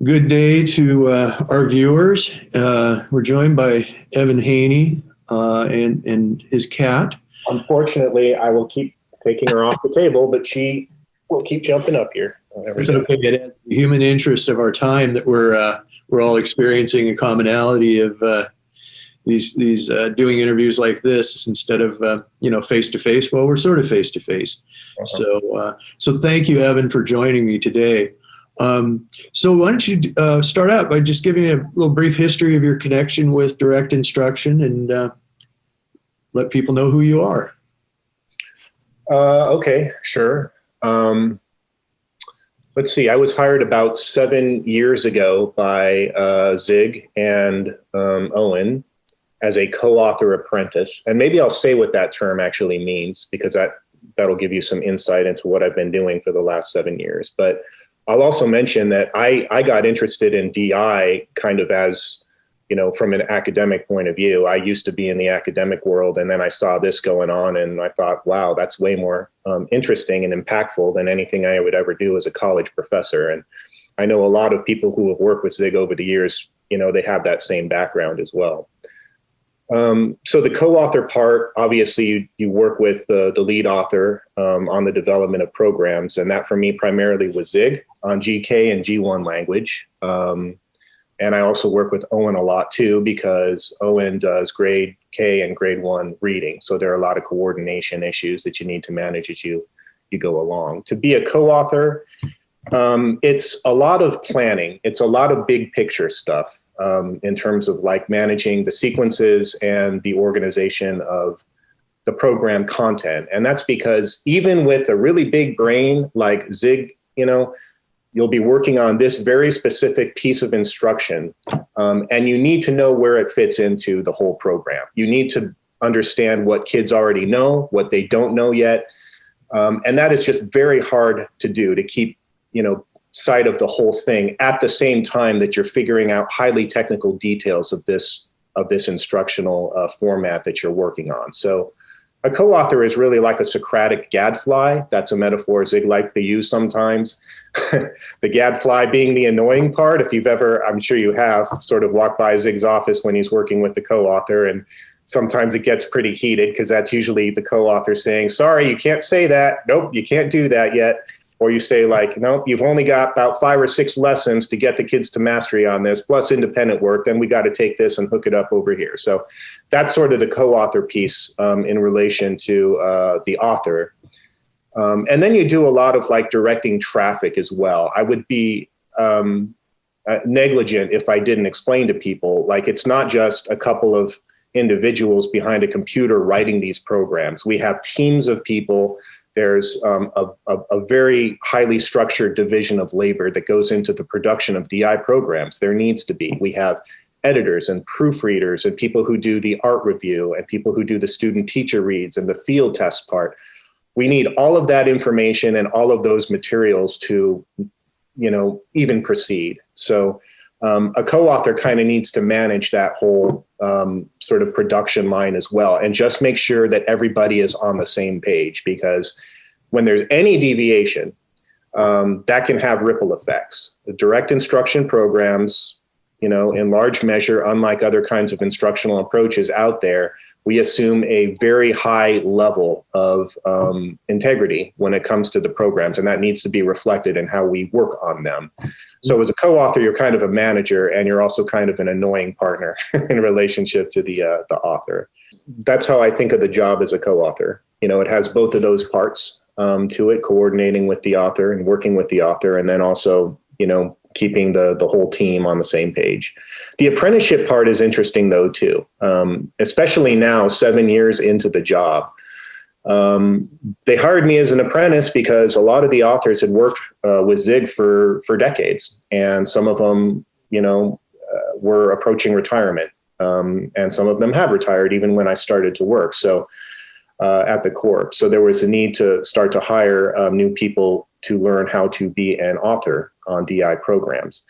Good day to our viewers. We're joined by Evan Haney and his cat. Unfortunately, I will keep taking her off the table, but she will keep jumping up here. It's okay. It adds the human interest of our time that we're all experiencing a commonality of these doing interviews like this instead of face to face. Well, we're sort of face to face. So thank you, Evan, for joining me today. So why don't you start out by just giving a little brief history of your connection with direct instruction and let people know who you are. Okay, sure. Let's see, I was hired about 7 years ago by Zig and Owen as a co-author apprentice. And maybe I'll say what that term actually means, because that'll give you some insight into what I've been doing for the last 7 years. But I'll also mention that I got interested in DI kind of as, from an academic point of view. I used to be in the academic world, and then I saw this going on and I thought, wow, that's way more interesting and impactful than anything I would ever do as a college professor. And I know a lot of people who have worked with Zig over the years, they have that same background as well. So the co-author part, obviously you work with the lead author on the development of programs. And that for me primarily was Zig on GK and G1 language. And I also work with Owen a lot too, because Owen does grade K and grade 1 reading. So there are a lot of coordination issues that you need to manage as you go along. To be a co-author, it's a lot of planning. It's a lot of big picture stuff. In terms of like managing the sequences and the organization of the program content. And that's because even with a really big brain like Zig, you'll be working on this very specific piece of instruction, and you need to know where it fits into the whole program. You need to understand what kids already know, what they don't know yet. And that is just very hard to do, to keep, sight of the whole thing at the same time that you're figuring out highly technical details of this instructional format that you're working on. So a co-author is really like a Socratic gadfly. That's a metaphor Zig likes to use sometimes. The gadfly being the annoying part. If you've ever, I'm sure you have, sort of walked by Zig's office when he's working with the co-author, and sometimes it gets pretty heated because that's usually the co-author saying, sorry, you can't say that. Nope, you can't do that yet. Or you say like, nope, you've only got about 5 or 6 lessons to get the kids to mastery on this, plus independent work. Then we got to take this and hook it up over here. So that's sort of the co-author piece in relation to the author. And then you do a lot of like directing traffic as well. I would be negligent if I didn't explain to people, like it's not just a couple of individuals behind a computer writing these programs. We have teams of people. There's a very highly structured division of labor that goes into the production of DI programs. There needs to be. We have editors and proofreaders and people who do the art review and people who do the student teacher reads and the field test part. We need all of that information and all of those materials to, even proceed. So a co-author kind of needs to manage that whole sort of production line as well, and just make sure that everybody is on the same page, because when there's any deviation, that can have ripple effects. The direct instruction programs, in large measure, unlike other kinds of instructional approaches out there, we assume a very high level of integrity when it comes to the programs, and that needs to be reflected in how we work on them. So as a co-author, you're kind of a manager, and you're also kind of an annoying partner in relationship to the author. That's how I think of the job as a co-author. It has both of those parts to it, coordinating with the author and working with the author, and then also, keeping the whole team on the same page. The apprenticeship part is interesting though too, especially now 7 years into the job. They hired me as an apprentice because a lot of the authors had worked with Zig for decades, and some of them, were approaching retirement, and some of them have retired even when I started to work. So at the Corp. So there was a need to start to hire new people to learn how to be an author on DI programs.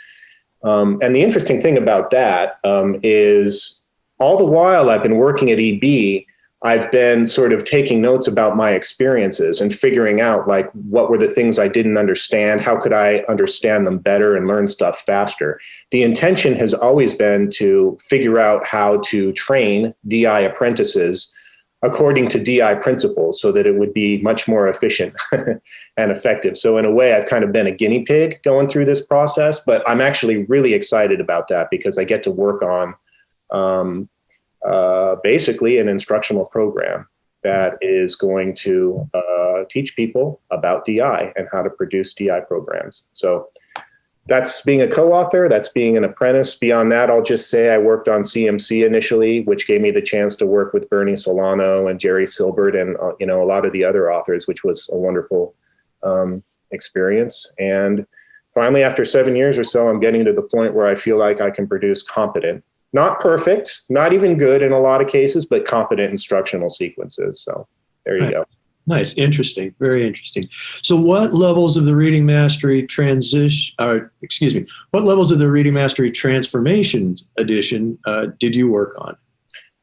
And the interesting thing about that is all the while I've been working at EB, I've been sort of taking notes about my experiences and figuring out like what were the things I didn't understand, how could I understand them better and learn stuff faster. The intention has always been to figure out how to train DI apprentices according to DI principles so that it would be much more efficient and effective. So in a way, I've kind of been a guinea pig going through this process, but I'm actually really excited about that because I get to work on basically an instructional program that is going to teach people about DI and how to produce DI programs. So that's being a co-author, that's being an apprentice. Beyond that, I'll just say I worked on CMC initially, which gave me the chance to work with Bernie Solano and Jerry Silbert and a lot of the other authors, which was a wonderful experience. And finally, after 7 years or so, I'm getting to the point where I feel like I can produce competent, not perfect, not even good in a lot of cases, but competent instructional sequences. So there you go. Nice. Interesting. Very interesting. So what levels of the reading mastery what levels of the reading mastery transformation edition did you work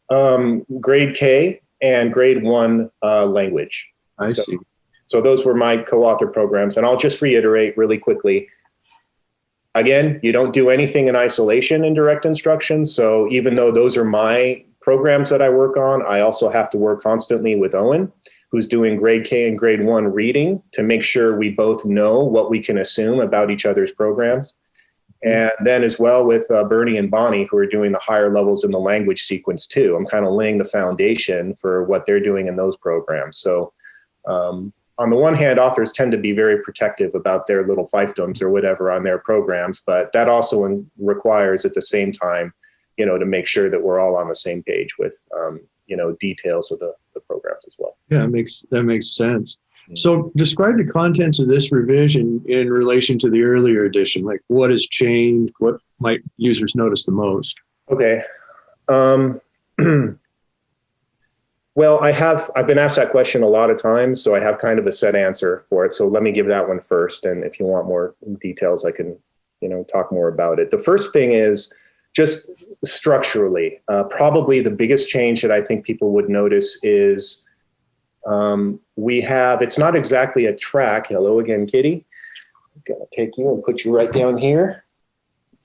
on? Grade K and grade 1 language. I see. So those were my co-author programs. And I'll just reiterate really quickly. Again, you don't do anything in isolation in direct instruction. So even though those are my programs that I work on, I also have to work constantly with Owen, who's doing grade K and grade 1 reading to make sure we both know what we can assume about each other's programs. And then as well with Bernie and Bonnie, who are doing the higher levels in the language sequence too. I'm kind of laying the foundation for what they're doing in those programs. So on the one hand, authors tend to be very protective about their little fiefdoms or whatever on their programs, but that also requires at the same time, to make sure that we're all on the same page with, details of the programs as well. Yeah, that makes sense. So describe the contents of this revision in relation to the earlier edition. Like what has changed? What might users notice the most? Okay. Well, I've been asked that question a lot of times, so I have kind of a set answer for it. So let me give that one first. And if you want more details, I can, talk more about it. The first thing is just structurally, probably the biggest change that I think people would notice is it's not exactly a track. Hello again, Kitty. I'm going to take you and put you right down here.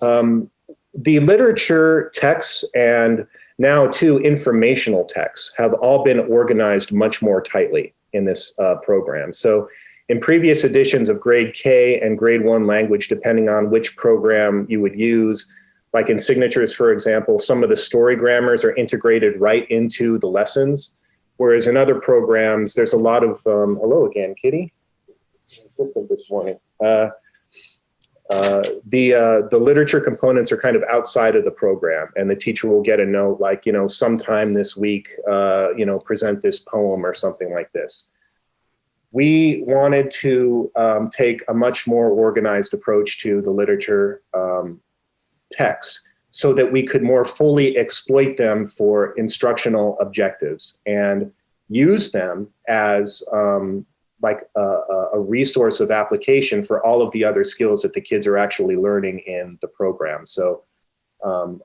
The literature texts and now too informational texts have all been organized much more tightly in this program. So in previous editions of grade K and grade 1 language, depending on which program you would use, like in signatures, for example, some of the story grammars are integrated right into the lessons. Whereas in other programs, there's a lot of, hello again, Kitty, assistant this morning. The literature components are kind of outside of the program, and the teacher will get a note like, sometime this week, present this poem or something like this. We wanted to take a much more organized approach to the literature texts so that we could more fully exploit them for instructional objectives and use them as a resource of application for all of the other skills that the kids are actually learning in the program. So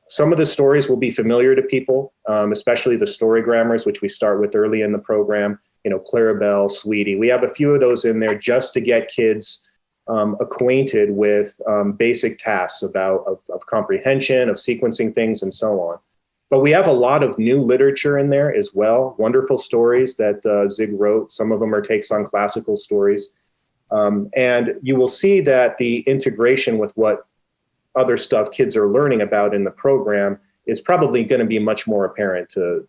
some of the stories will be familiar to people, especially the story grammars, which we start with early in the program. Clarabelle, Sweetie. We have a few of those in there just to get kids acquainted with basic tasks of comprehension, of sequencing things, and so on. But we have a lot of new literature in there as well, wonderful stories that Zig wrote. Some of them are takes on classical stories. And you will see that the integration with what other stuff kids are learning about in the program is probably going to be much more apparent to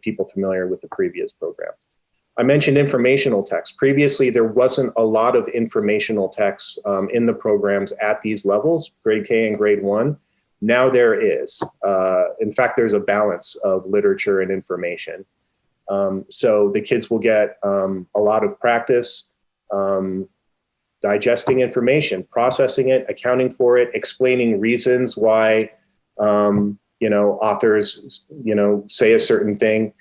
people familiar with the previous programs. I mentioned informational text. Previously, there wasn't a lot of informational text in the programs at these levels, grade K and grade 1. Now there is. In fact, there's a balance of literature and information. So the kids will get a lot of practice digesting information, processing it, accounting for it, explaining reasons why authors say a certain thing.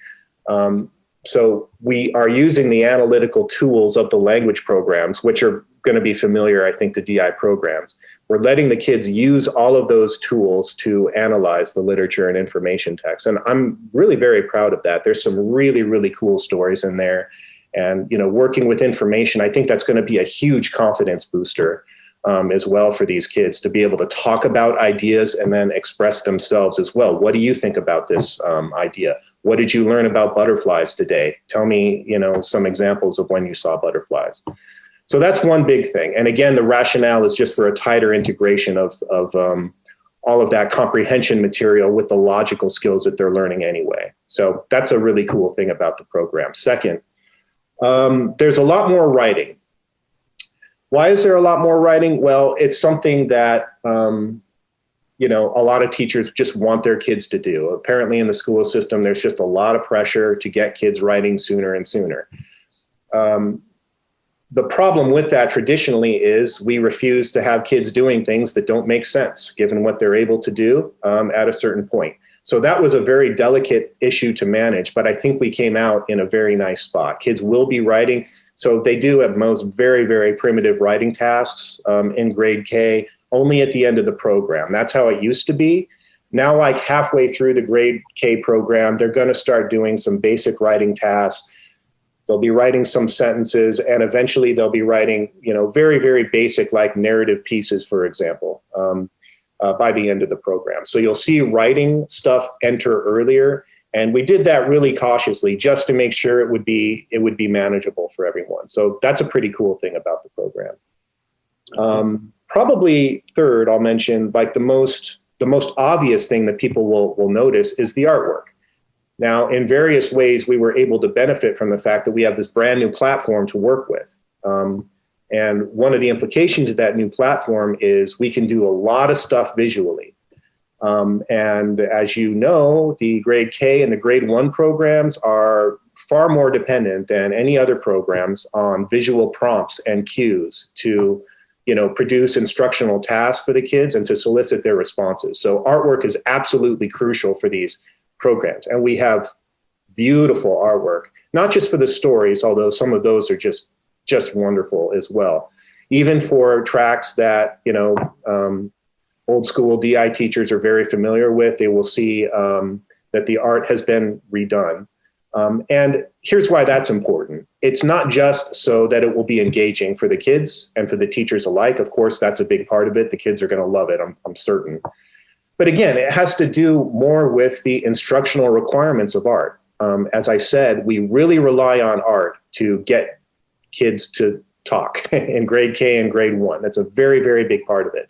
So we are using the analytical tools of the language programs, which are going to be familiar, I think, to DI programs. We're letting the kids use all of those tools to analyze the literature and information text. And I'm really very proud of that. There's some really, really cool stories in there. And, working with information, I think that's going to be a huge confidence booster as well for these kids to be able to talk about ideas and then express themselves as well. What do you think about this idea? What did you learn about butterflies today? Tell me, some examples of when you saw butterflies. So that's one big thing. And again, the rationale is just for a tighter integration of all of that comprehension material with the logical skills that they're learning anyway. So that's a really cool thing about the program. Second, there's a lot more writing. Why is there a lot more writing? Well, it's something that, a lot of teachers just want their kids to do. Apparently in the school system, there's just a lot of pressure to get kids writing sooner and sooner. The problem with that traditionally is we refuse to have kids doing things that don't make sense, given what they're able to do at a certain point. So that was a very delicate issue to manage, but I think we came out in a very nice spot. Kids will be writing. So they do at most very, very primitive writing tasks in grade K, only at the end of the program. That's how it used to be. Now, like halfway through the grade K program, they're going to start doing some basic writing tasks. They'll be writing some sentences, and eventually they'll be writing, very, very basic, like narrative pieces, for example, by the end of the program. So you'll see writing stuff enter earlier. And we did that really cautiously just to make sure it would be manageable for everyone. So that's a pretty cool thing about the program. Probably third, I'll mention like the most obvious thing that people will notice is the artwork. Now, in various ways, we were able to benefit from the fact that we have this brand new platform to work with. And one of the implications of that new platform is we can do a lot of stuff visually. And as you know, the grade K and the grade 1 programs are far more dependent than any other programs on visual prompts and cues to, produce instructional tasks for the kids and to solicit their responses. So artwork is absolutely crucial for these programs. And we have beautiful artwork, not just for the stories, although some of those are just wonderful as well. Even for tracks that, old school DI teachers are very familiar with, they will see that the art has been redone. And here's why that's important. It's not just so that it will be engaging for the kids and for the teachers alike. Of course, that's a big part of it. The kids are going to love it, I'm certain. But again, it has to do more with the instructional requirements of art. As I said, we really rely on art to get kids to talk in grade K and grade 1. That's a very, very big part of it.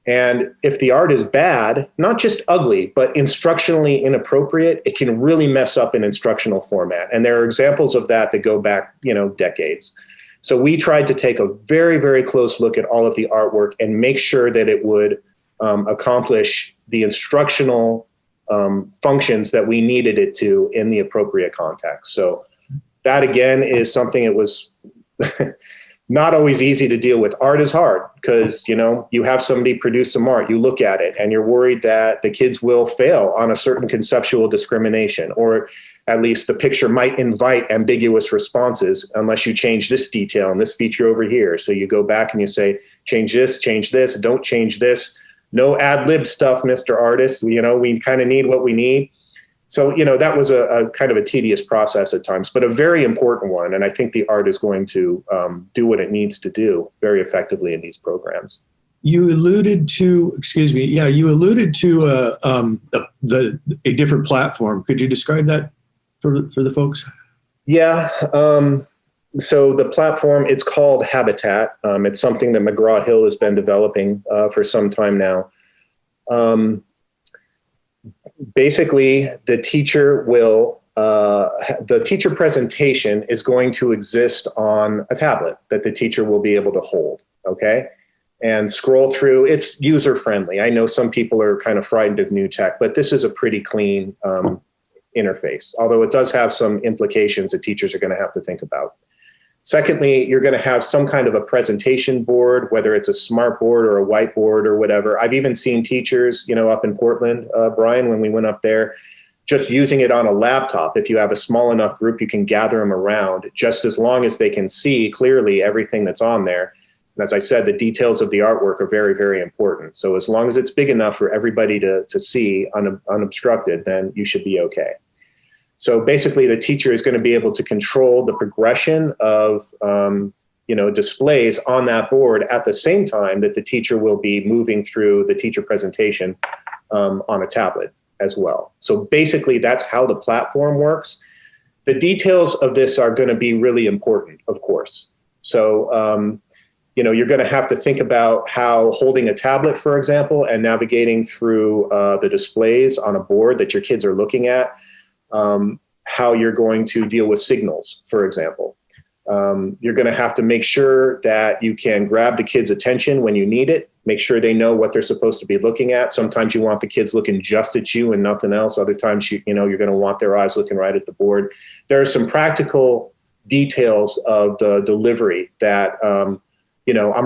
And if the art is bad, not just ugly, but instructionally inappropriate, it can really mess up an instructional format. And there are examples of that go back, decades. So we tried to take a very, very close look at all of the artwork and make sure that it would accomplish the instructional functions that we needed it to in the appropriate context. So that, again, is something it was not always easy to deal with. Art is hard because, you have somebody produce some art, you look at it and you're worried that the kids will fail on a certain conceptual discrimination, or at least the picture might invite ambiguous responses unless you change this detail and this feature over here. So you go back and you say, change this, don't change this. No ad lib stuff, Mr. Artist. We kind of need what we need. So, that was a kind of a tedious process at times, but a very important one. And I think the art is going to do what it needs to do very effectively in these programs. You alluded to, a different platform. Could you describe that for the folks? Yeah. So the platform, it's called Habitat. It's something that McGraw-Hill has been developing for some time now. Basically, the teacher presentation is going to exist on a tablet that the teacher will be able to hold, okay? And scroll through. It's user-friendly. I know some people are kind of frightened of new tech, but this is a pretty clean interface, although it does have some implications that teachers are going to have to think about. Secondly, you're going to have some kind of a presentation board, whether it's a smart board or a whiteboard or whatever. I've even seen teachers, up in Portland, Brian, when we went up there, just using it on a laptop. If you have a small enough group, you can gather them around just as long as they can see clearly everything that's on there. And as I said, the details of the artwork are very, very important. So as long as it's big enough for everybody to see unobstructed, then you should be okay. So basically, the teacher is going to be able to control the progression of displays on that board at the same time that the teacher will be moving through the teacher presentation on a tablet as well. So basically, that's how the platform works. The details of this are going to be really important, of course. So you're going to have to think about how holding a tablet, for example, and navigating through the displays on a board that your kids are looking at, how you're going to deal with signals, for example. You're going to have to make sure that you can grab the kids' attention when you need it, make sure they know what they're supposed to be looking at. Sometimes you want the kids looking just at you and nothing else. Other times, you're going to want their eyes looking right at the board. There are some practical details of the delivery that I'm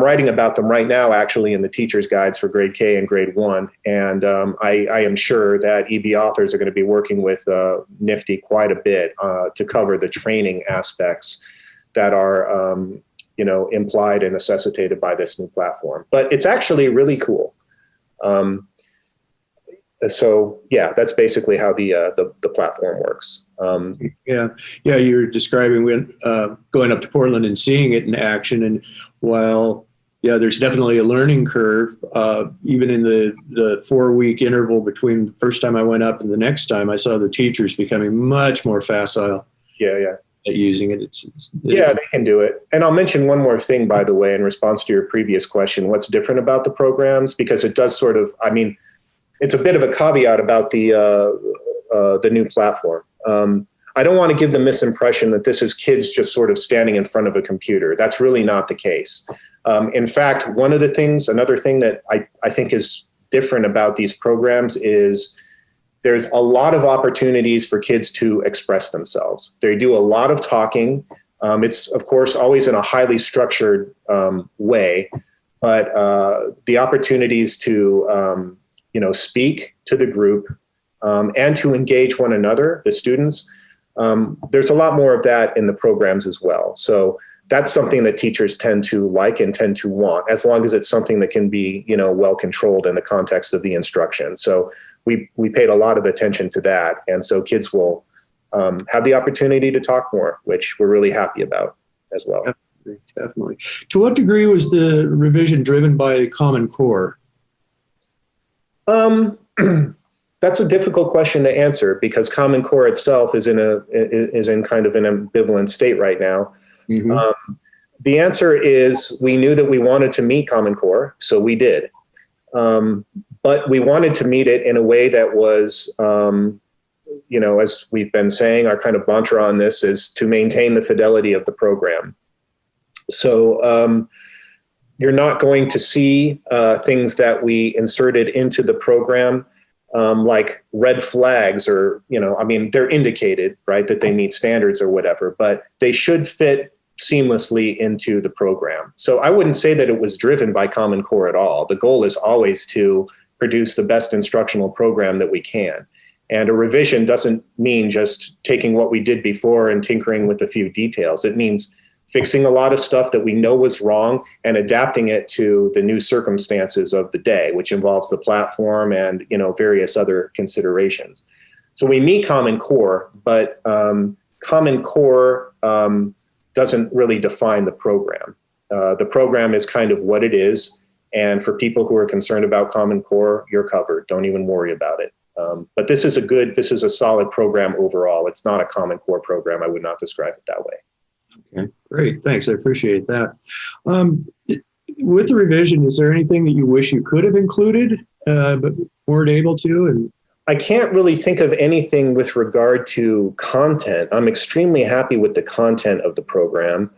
writing about them right now, actually, in the teacher's guides for grade K and grade 1. And I am sure that EB authors are going to be working with NIFTY quite a bit to cover the training aspects that are, implied and necessitated by this new platform. But it's actually really cool. So yeah, that's basically how the platform works. Yeah, you're describing when going up to Portland and seeing it in action. And while, there's definitely a learning curve, even in the 4-week interval between the first time I went up and the next time, I saw the teachers becoming much more facile. Yeah. At using it. They can do it. And I'll mention one more thing, by the way, in response to your previous question, what's different about the programs, because it does sort of, it's a bit of a caveat about the new platform. I don't want to give the misimpression that this is kids just sort of standing in front of a computer. That's really not the case. In fact, another thing that I think is different about these programs is there's a lot of opportunities for kids to express themselves. They do a lot of talking. It's, of course, always in a highly structured way, but the opportunities to speak to the group and to engage one another, the students, there's a lot more of that in the programs as well. So that's something that teachers tend to like and tend to want, as long as it's something that can be, well controlled in the context of the instruction. So we paid a lot of attention to that. And so kids will have the opportunity to talk more, which we're really happy about as well. Definitely. To what degree was the revision driven by Common Core? That's a difficult question to answer, because Common Core itself is in kind of an ambivalent state right now. Mm-hmm. The answer is we knew that we wanted to meet Common Core, so we did. But we wanted to meet it in a way that was, as we've been saying, our kind of mantra on this is to maintain the fidelity of the program. So you're not going to see things that we inserted into the program like red flags or, they're indicated, right, that they meet standards or whatever, but they should fit seamlessly into the program. So I wouldn't say that it was driven by Common Core at all. The goal is always to produce the best instructional program that we can. And a revision doesn't mean just taking what we did before and tinkering with a few details. It means fixing a lot of stuff that we know was wrong and adapting it to the new circumstances of the day, which involves the platform and, various other considerations. So we meet Common Core, but Common Core doesn't really define the program. The program is kind of what it is. And for people who are concerned about Common Core, you're covered. Don't even worry about it. But this is a solid program overall. It's not a Common Core program. I would not describe it that way. Okay, great. Thanks. I appreciate that. With the revision, is there anything that you wish you could have included but weren't able to? And I can't really think of anything with regard to content. I'm extremely happy with the content of the program.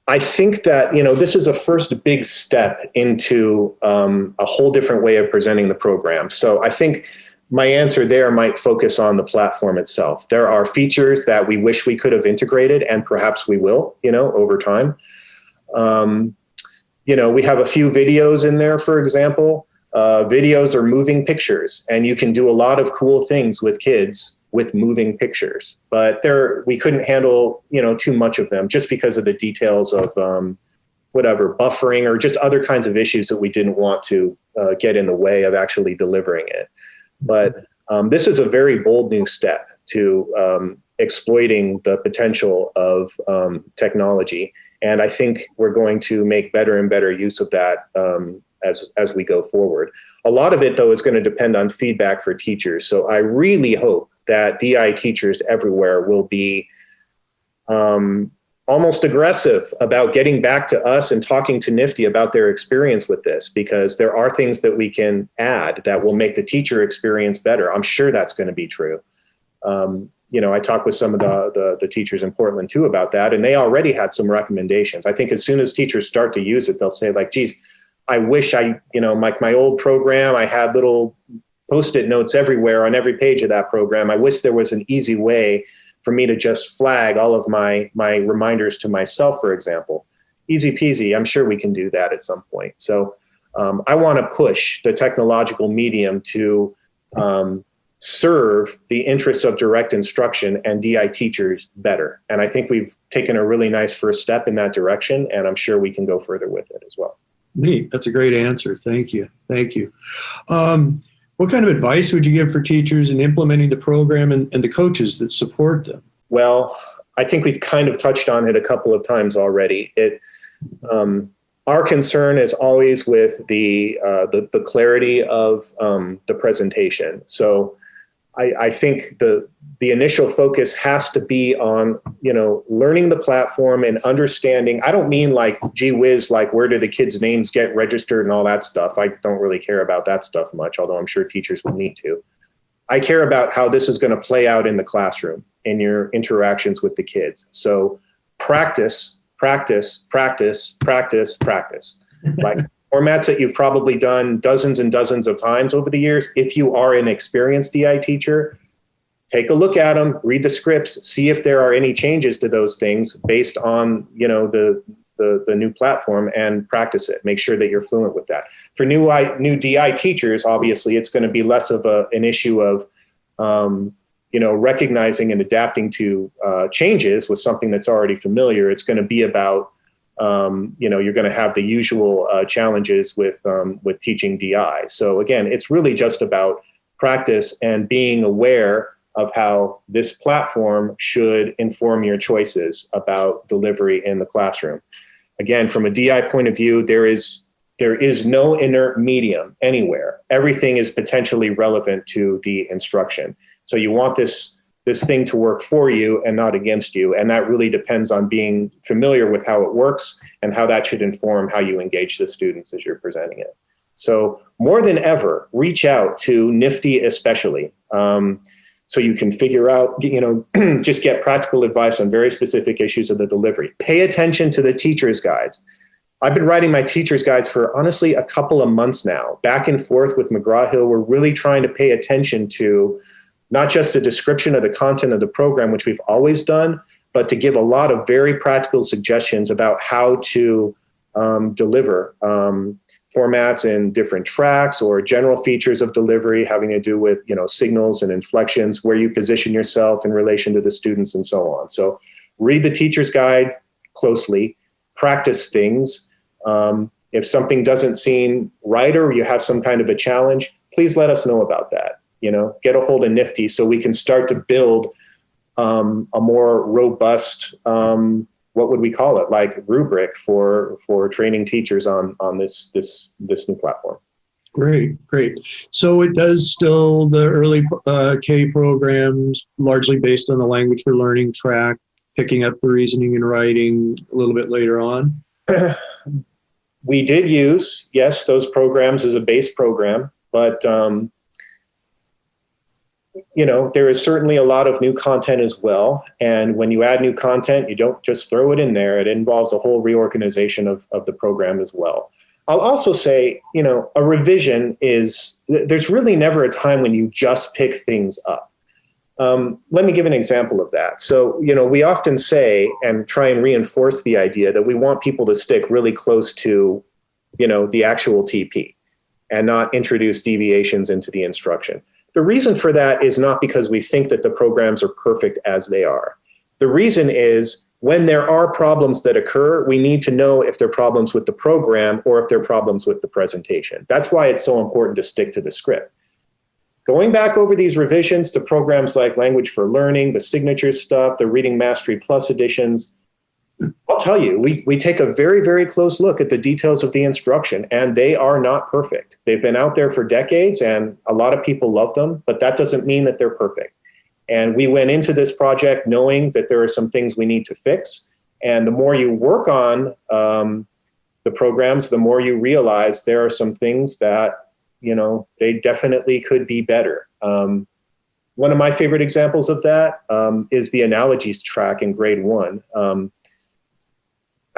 I think that, this is a first big step into a whole different way of presenting the program. So I think my answer there might focus on the platform itself. There are features that we wish we could have integrated, and perhaps we will, over time. We have a few videos in there, for example. videos are moving pictures, and you can do a lot of cool things with kids with moving pictures. But we couldn't handle, too much of them just because of the details of whatever, buffering or just other kinds of issues that we didn't want to get in the way of actually delivering it. But this is a very bold new step to exploiting the potential of technology. And I think we're going to make better and better use of that as we go forward. A lot of it, though, is going to depend on feedback for teachers. So I really hope that DI teachers everywhere will be almost aggressive about getting back to us and talking to NIFTY about their experience with this, because there are things that we can add that will make the teacher experience better. I'm sure that's going to be true. I talked with some of the teachers in Portland too about that, and they already had some recommendations. I think as soon as teachers start to use it, they'll say like, geez, I wish my old program, I had little Post-it notes everywhere on every page of that program. I wish there was an easy way for me to just flag all of my reminders to myself, for example. Easy peasy. I'm sure we can do that at some point. So I want to push the technological medium to serve the interests of direct instruction and DI teachers better. And I think we've taken a really nice first step in that direction, and I'm sure we can go further with it as well. Neat. That's a great answer. Thank you. Thank you. What kind of advice would you give for teachers in implementing the program and the coaches that support them? Well, I think we've kind of touched on it a couple of times already. Our concern is always with the clarity of the presentation. So I think the initial focus has to be on, learning the platform and understanding. I don't mean like, gee whiz, like where do the kids' names get registered and all that stuff. I don't really care about that stuff much, although I'm sure teachers will need to. I care about how this is going to play out in the classroom, in your interactions with the kids. So practice, practice, practice, practice, practice. Like formats that you've probably done dozens and dozens of times over the years. If you are an experienced DI teacher, take a look at them, read the scripts, see if there are any changes to those things based on, the new platform, and practice it. Make sure that you're fluent with that. For new DI teachers, obviously, it's going to be less of an issue of, recognizing and adapting to changes with something that's already familiar. It's going to be about, you're going to have the usual challenges with teaching DI. So again, it's really just about practice and being aware of how this platform should inform your choices about delivery in the classroom. Again, from a DI point of view, there is no inert medium anywhere. Everything is potentially relevant to the instruction. So you want this thing to work for you and not against you. And that really depends on being familiar with how it works and how that should inform how you engage the students as you're presenting it. So more than ever, reach out to NIFTY especially. So you can figure out, just get practical advice on very specific issues of the delivery. Pay attention to the teacher's guides. I've been writing my teacher's guides for honestly a couple of months now, back and forth with McGraw-Hill. We're really trying to pay attention to not just the description of the content of the program, which we've always done, but to give a lot of very practical suggestions about how to deliver formats in different tracks or general features of delivery having to do with, signals and inflections, where you position yourself in relation to the students and so on. So read the teacher's guide closely, practice things. If something doesn't seem right or you have some kind of a challenge, please let us know about that. Get a hold of NIFTY so we can start to build a more robust, what would we call it, like rubric for training teachers on this new platform. Great. So it does still, the early K programs, largely based on the language for learning track, picking up the reasoning and writing a little bit later on? We did use, yes, those programs as a base program, but there is certainly a lot of new content as well. And when you add new content, you don't just throw it in there. It involves a whole reorganization of the program as well. I'll also say, a revision there's really never a time when you just pick things up. Let me give an example of that. So, we often say and try and reinforce the idea that we want people to stick really close to, the actual TP. and not introduce deviations into the instruction. The reason for that is not because we think that the programs are perfect as they are. The reason is when there are problems that occur, we need to know if they're problems with the program or if they're problems with the presentation. That's why it's so important to stick to the script. Going back over these revisions to programs like Language for Learning, the signature stuff, the Reading Mastery Plus editions, I'll tell you, we take a very, very close look at the details of the instruction, and they are not perfect. They've been out there for decades, and a lot of people love them, but that doesn't mean that they're perfect. And we went into this project knowing that there are some things we need to fix. And the more you work on the programs, the more you realize there are some things that, they definitely could be better. One of my favorite examples of that is the analogies track in grade 1.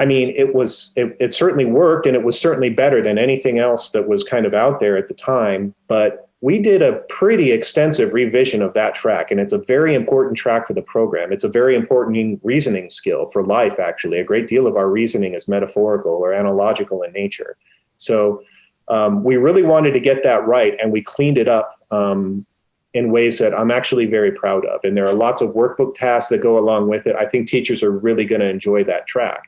I mean, it certainly worked, and it was certainly better than anything else that was kind of out there at the time. But we did a pretty extensive revision of that track, and it's a very important track for the program. It's a very important reasoning skill for life, actually. A great deal of our reasoning is metaphorical or analogical in nature. So we really wanted to get that right, and we cleaned it up in ways that I'm actually very proud of. And there are lots of workbook tasks that go along with it. I think teachers are really going to enjoy that track.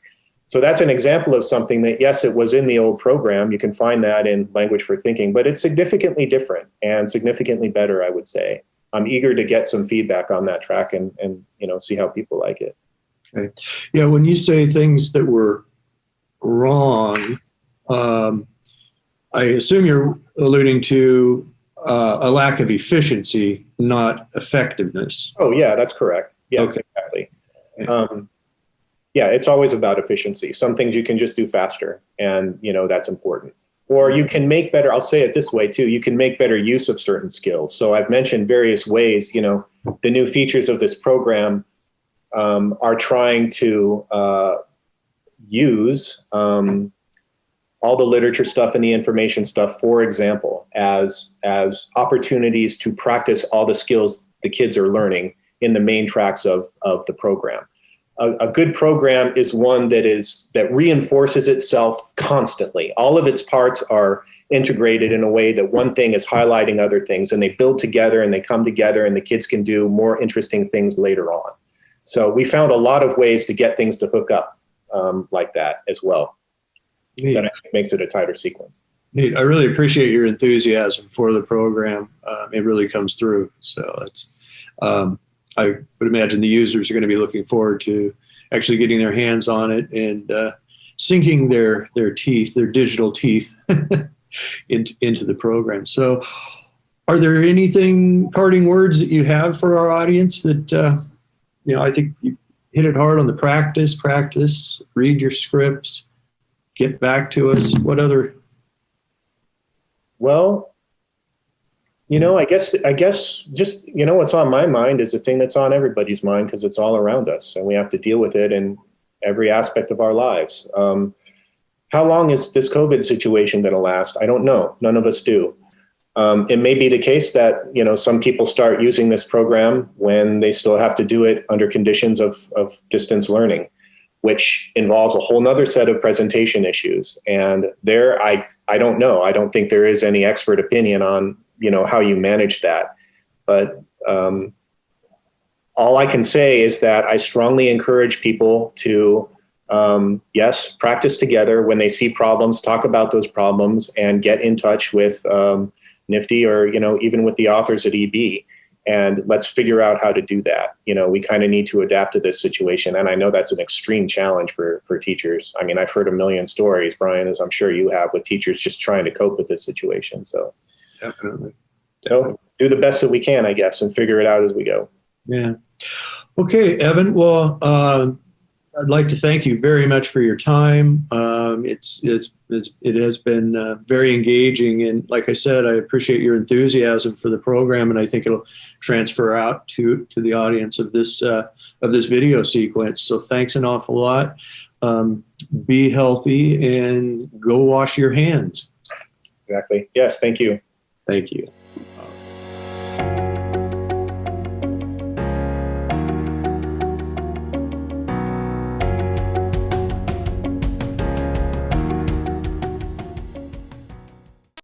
So that's an example of something that, yes, it was in the old program. You can find that in Language for Thinking, but it's significantly different and significantly better, I would say. I'm eager to get some feedback on that track and see how people like it. Okay. Yeah, when you say things that were wrong, I assume you're alluding to a lack of efficiency, not effectiveness. Oh, yeah, that's correct. Yeah, okay. Exactly. Yeah, it's always about efficiency. Some things you can just do faster, and that's important. Or you can make better, I'll say it this way too, you can make better use of certain skills. So I've mentioned various ways, the new features of this program are trying to use all the literature stuff and the information stuff, for example, as opportunities to practice all the skills the kids are learning in the main tracks of the program. A good program is one that reinforces itself constantly. All of its parts are integrated in a way that one thing is highlighting other things, and they build together and they come together, and the kids can do more interesting things later on. So we found a lot of ways to get things to hook up like that as well. Neat. That I think makes it a tighter sequence. Neat. I really appreciate your enthusiasm for the program. It really comes through. So it's. I would imagine the users are going to be looking forward to actually getting their hands on it and sinking their teeth, their digital teeth into the program. So are there parting words that you have for our audience that, I think you hit it hard on the practice, read your scripts, get back to us. What other? Well, I guess just, what's on my mind is the thing that's on everybody's mind, because it's all around us and we have to deal with it in every aspect of our lives. How long is this COVID situation going to last? I don't know. None of us do. It may be the case that, some people start using this program when they still have to do it under conditions of distance learning, which involves a whole nother set of presentation issues. And there, I don't know. I don't think there is any expert opinion on how you manage that. But all I can say is that I strongly encourage people to, yes, practice together. When they see problems, talk about those problems and get in touch with NIFTY or, even with the authors at EB. And let's figure out how to do that. We kind of need to adapt to this situation. And I know that's an extreme challenge for teachers. I mean, I've heard a million stories, Brian, as I'm sure you have, with teachers just trying to cope with this situation. So. Definitely. So do the best that we can, I guess, and figure it out as we go. Yeah. Okay, Evan. Well, I'd like to thank you very much for your time. It has been very engaging, and like I said, I appreciate your enthusiasm for the program, and I think it'll transfer out to the audience of this video sequence. So thanks an awful lot. Be healthy and go wash your hands. Exactly. Yes. Thank you. Thank you.